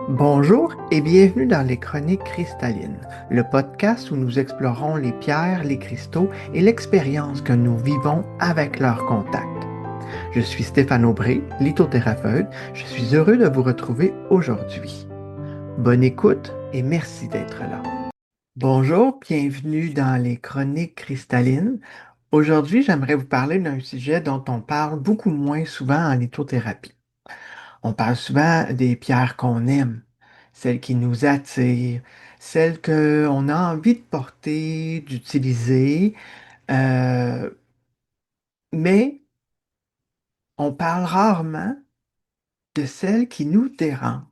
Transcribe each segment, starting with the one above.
Bonjour et bienvenue dans les Chroniques cristallines, le podcast où nous explorons les pierres, les cristaux et l'expérience que nous vivons avec leur contact. Je suis Stéphane Aubry, lithothérapeute. Je suis heureux de vous retrouver aujourd'hui. Bonne écoute et merci d'être là. Bonjour, bienvenue dans les Chroniques cristallines. Aujourd'hui, j'aimerais vous parler d'un sujet dont on parle beaucoup moins souvent en lithothérapie. On parle souvent des pierres qu'on aime, celles qui nous attirent, celles qu'on a envie de porter, d'utiliser, euh, mais on parle rarement de celles qui nous dérangent.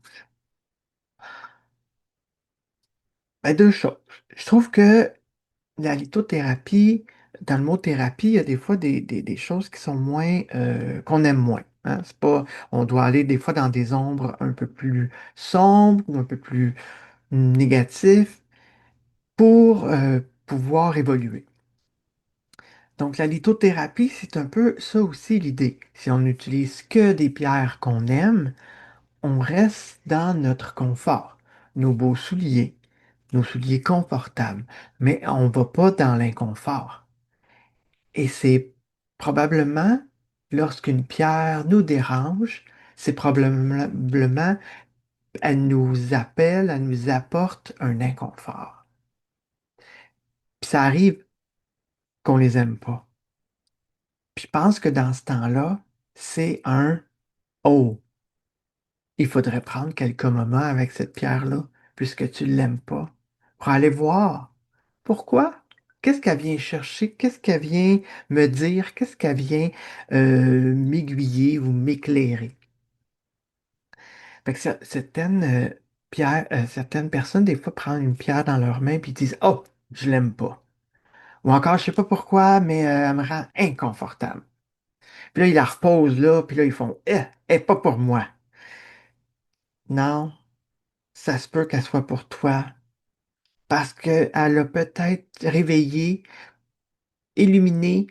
Ben, deux choses. Je trouve que la lithothérapie, dans le mot thérapie, il y a des fois des choses qui sont moins, qu'on aime moins. Hein. C'est pas, on doit aller des fois dans des ombres un peu plus sombres ou un peu plus négatifs pour pouvoir évoluer. Donc, la lithothérapie, c'est un peu ça aussi l'idée. Si on n'utilise que des pierres qu'on aime, on reste dans notre confort, nos beaux souliers, nos souliers confortables, mais on ne va pas dans l'inconfort. Et c'est probablement, lorsqu'une pierre nous dérange, c'est probablement, elle nous appelle, elle nous apporte un inconfort. Puis ça arrive qu'on les aime pas. Puis je pense que dans ce temps-là, c'est un oh, il faudrait prendre quelques moments avec cette pierre-là, puisque tu ne l'aimes pas, pour aller voir pourquoi. Qu'est-ce qu'elle vient chercher? Qu'est-ce qu'elle vient me dire? Qu'est-ce qu'elle vient m'aiguiller ou m'éclairer? Fait que certaines pierres, certaines personnes, des fois, prennent une pierre dans leurs mains puis disent oh, je l'aime pas. Ou encore, je sais pas pourquoi, mais elle me rend inconfortable. Puis là, ils la reposent là, puis là, ils font elle est pas pour moi. Non, ça se peut qu'elle soit pour toi parce qu'elle a peut-être réveillé, illuminé,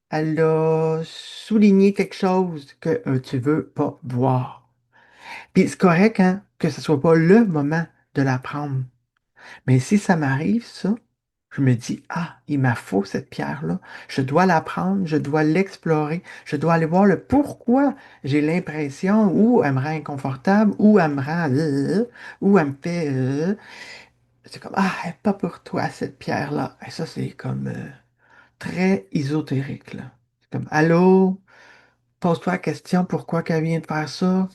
elle a souligné quelque chose que tu veux pas voir. Puis c'est correct, hein, que ce soit pas le moment de la prendre. Mais si ça m'arrive, ça, je me dis, ah, il m'a faut cette pierre-là. Je dois la prendre, je dois l'explorer, je dois aller voir le pourquoi j'ai l'impression ou elle me rend inconfortable, ou elle me rend, ou elle me fait, c'est comme, ah, elle est pas pour toi, cette pierre-là. Et ça, c'est comme très ésotérique, là. C'est comme, allô, pose-toi la question pourquoi qu'elle vient de faire ça.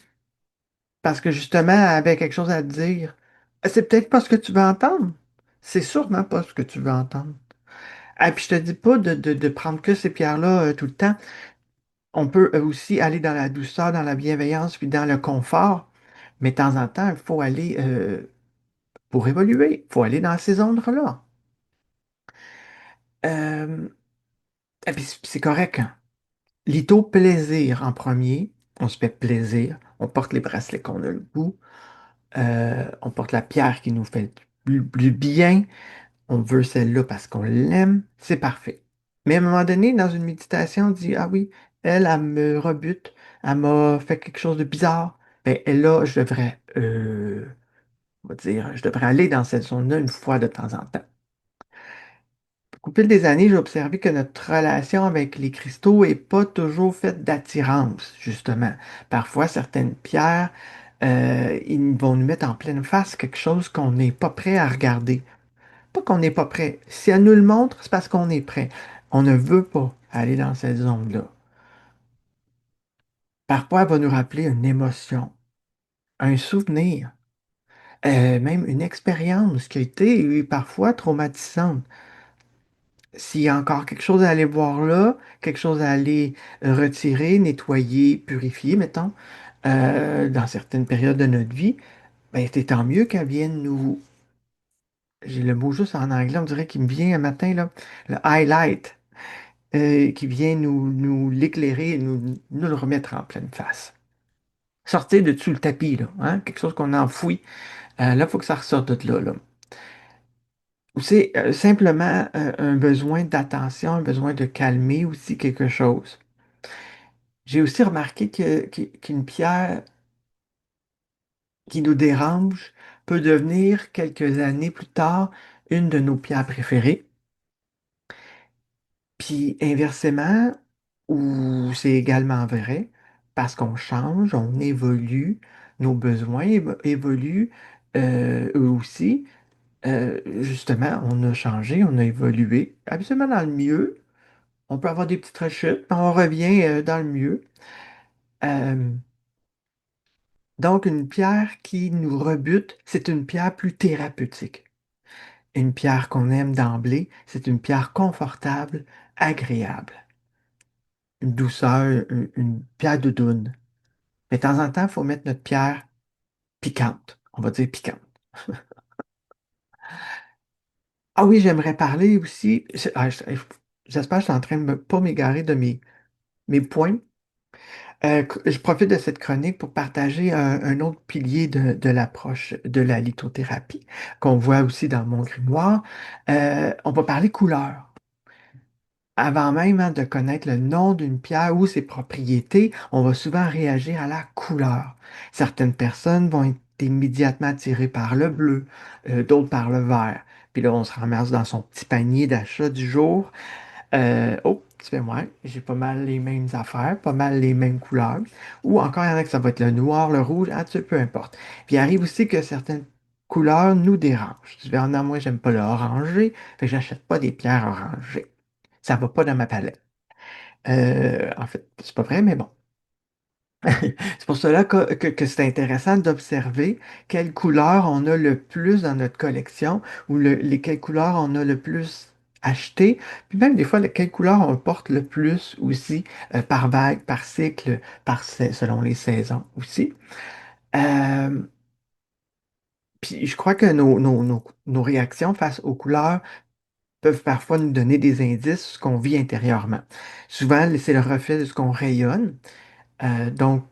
Parce que justement, elle avait quelque chose à te dire. C'est peut-être pas ce que tu veux entendre. C'est sûrement pas ce que tu veux entendre. Ah, puis je te dis pas de prendre que ces pierres-là tout le temps. On peut aussi aller dans la douceur, dans la bienveillance, puis dans le confort. Mais de temps en temps, il faut aller pour évoluer. Il faut aller dans ces ombres-là. Euh, et puis c'est correct, hein. Litho plaisir en premier. On se fait plaisir. On porte les bracelets qu'on a le goût. On porte la pierre qui nous fait du bien. On veut celle-là parce qu'on l'aime, c'est parfait. Mais à un moment donné, dans une méditation, on dit, ah oui, elle me rebute, elle m'a fait quelque chose de bizarre. Ben, elle, là, je devrais, on va dire, je devrais aller dans cette zone-là une fois de temps en temps. Au fil des années, j'ai observé que notre relation avec les cristaux n'est pas toujours faite d'attirance, justement. Parfois, certaines pierres, ils vont nous mettre en pleine face quelque chose qu'on n'est pas prêt à regarder. Pas qu'on n'est pas prêt. Si elle nous le montre, c'est parce qu'on est prêt. On ne veut pas aller dans cette zone-là. Parfois, elle va nous rappeler une émotion, un souvenir, même une expérience qui a été parfois traumatisante. S'il y a encore quelque chose à aller voir là, quelque chose à aller retirer, nettoyer, purifier, mettons, dans certaines périodes de notre vie, ben, c'est tant mieux qu'elle vienne nous. J'ai le mot juste en anglais, on dirait qu'il me vient un matin, là, le highlight. Qui vient nous l'éclairer et nous le remettre en pleine face. Sortir de dessous le tapis, là, hein, quelque chose qu'on a enfoui. Là, il faut que ça ressorte de là, là. Ou c'est simplement un besoin d'attention, un besoin de calmer aussi quelque chose. J'ai aussi remarqué qu'une pierre, qui nous dérange peut devenir quelques années plus tard une de nos pierres préférées. Puis inversement, où c'est également vrai, parce qu'on change, on évolue, nos besoins évoluent eux aussi. Justement, on a changé, on a évolué, absolument dans le mieux. On peut avoir des petites rechutes, mais on revient dans le mieux. Euh, donc, une pierre qui nous rebute, c'est une pierre plus thérapeutique. Une pierre qu'on aime d'emblée, c'est une pierre confortable, agréable. Une douceur, une pierre doudoune. Mais de temps en temps, il faut mettre notre pierre piquante. On va dire piquante. Ah oui, j'aimerais parler aussi. J'espère que je suis en train de pas m'égarer de mes points. Je profite de cette chronique pour partager un autre pilier de l'approche de la lithothérapie qu'on voit aussi dans mon grimoire. On va parler couleur. Avant même de connaître le nom d'une pierre ou ses propriétés, on va souvent réagir à la couleur. Certaines personnes vont être immédiatement attirées par le bleu, d'autres par le vert. Puis là, on se ramasse dans son petit panier d'achat du jour. Oh, tu fais moi, j'ai pas mal les mêmes affaires, pas mal les mêmes couleurs. Ou encore, il y en a que ça va être le noir, le rouge, peu importe. Puis il arrive aussi que certaines couleurs nous dérangent. Tu dis, non, moi, j'aime pas le orangé, fait que j'achète pas des pierres orangées. Ça va pas dans ma palette. En fait, c'est pas vrai, mais bon. C'est pour cela que c'est intéressant d'observer quelles couleurs on a le plus dans notre collection ou quelles couleurs on a le plus acheté. Puis même des fois, quelles couleurs on porte le plus aussi par vague, par cycle, selon les saisons aussi. Euh, puis je crois que nos réactions face aux couleurs peuvent parfois nous donner des indices de ce qu'on vit intérieurement. Souvent, c'est le reflet de ce qu'on rayonne. Donc,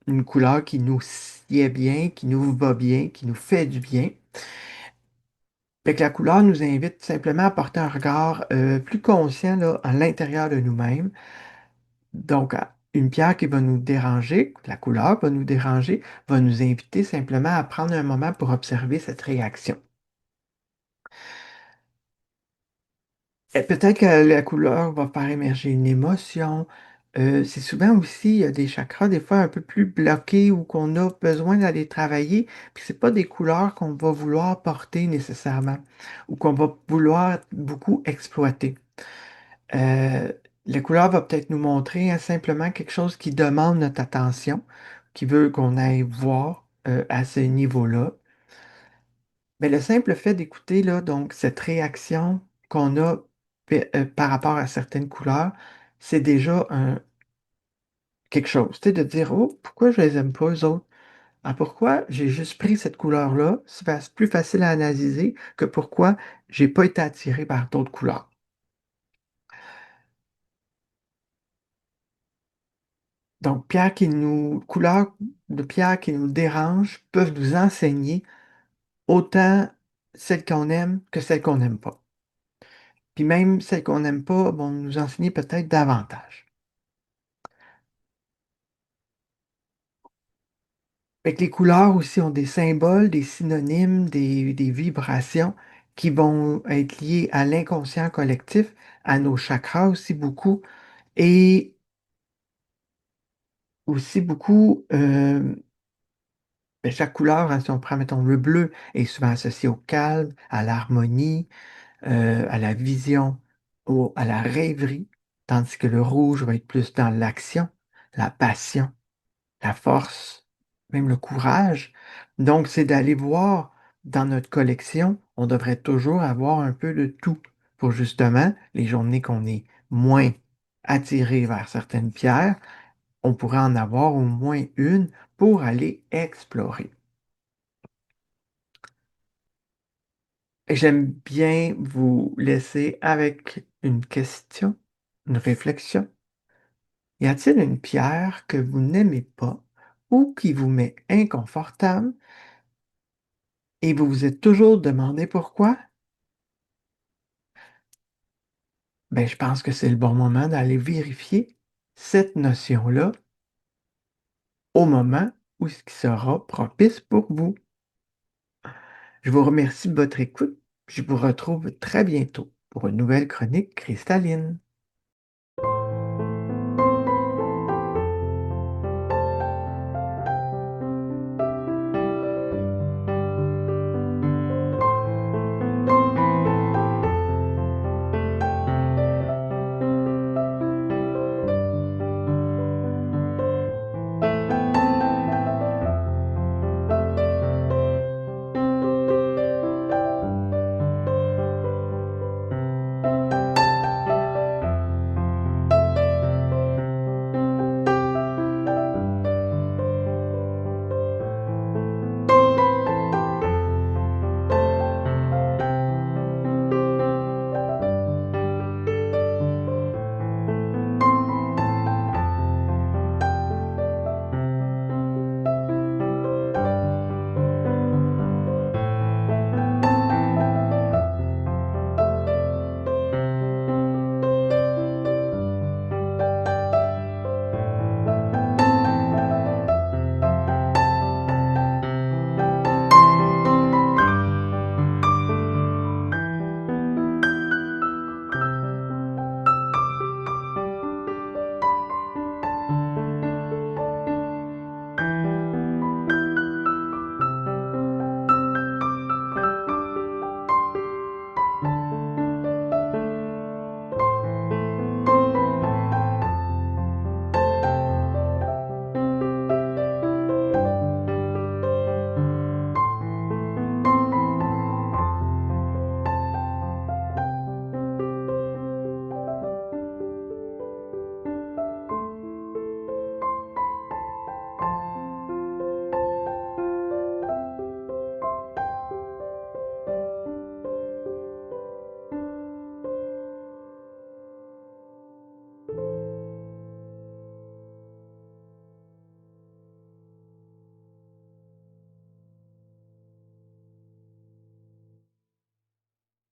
une couleur qui nous sied bien, qui nous va bien, qui nous fait du bien. Fait que la couleur nous invite simplement à porter un regard plus conscient là, à l'intérieur de nous-mêmes. Donc, une pierre qui va nous déranger, la couleur va nous déranger, va nous inviter simplement à prendre un moment pour observer cette réaction. Et peut-être que la couleur va faire émerger une émotion. C'est souvent aussi, il y a des chakras des fois un peu plus bloqués ou qu'on a besoin d'aller travailler. Puis c'est pas des couleurs qu'on va vouloir porter nécessairement ou qu'on va vouloir beaucoup exploiter. Euh, la couleur va peut-être nous montrer simplement quelque chose qui demande notre attention, qui veut qu'on aille voir à ce niveau-là. Mais le simple fait d'écouter là, donc cette réaction qu'on a par rapport à certaines couleurs, c'est déjà quelque chose. Tu sais, de dire, oh, pourquoi je les aime pas, eux autres? Ah, pourquoi j'ai juste pris cette couleur-là? C'est plus facile à analyser que pourquoi j'ai pas été attiré par d'autres couleurs. Donc, couleurs de pierre qui nous dérangent peuvent nous enseigner autant celles qu'on aime que celles qu'on n'aime pas. Puis même celles qu'on n'aime pas vont nous enseigner peut-être davantage. Fait que les couleurs aussi ont des symboles, des synonymes, des vibrations qui vont être liées à l'inconscient collectif, à nos chakras aussi beaucoup, et aussi beaucoup, chaque couleur, hein, si on prend, mettons, le bleu, est souvent associé au calme, à l'harmonie, à la vision, à la rêverie, tandis que le rouge va être plus dans l'action, la passion, la force, même le courage. Donc, c'est d'aller voir dans notre collection, on devrait toujours avoir un peu de tout pour justement les journées qu'on est moins attiré vers certaines pierres, on pourrait en avoir au moins une pour aller explorer. Et j'aime bien vous laisser avec une question, une réflexion. Y a-t-il une pierre que vous n'aimez pas ou qui vous met inconfortable et vous vous êtes toujours demandé pourquoi? Ben, je pense que c'est le bon moment d'aller vérifier cette notion-là au moment ou ce qui sera propice pour vous. Je vous remercie de votre écoute. Je vous retrouve très bientôt pour une nouvelle chronique cristalline.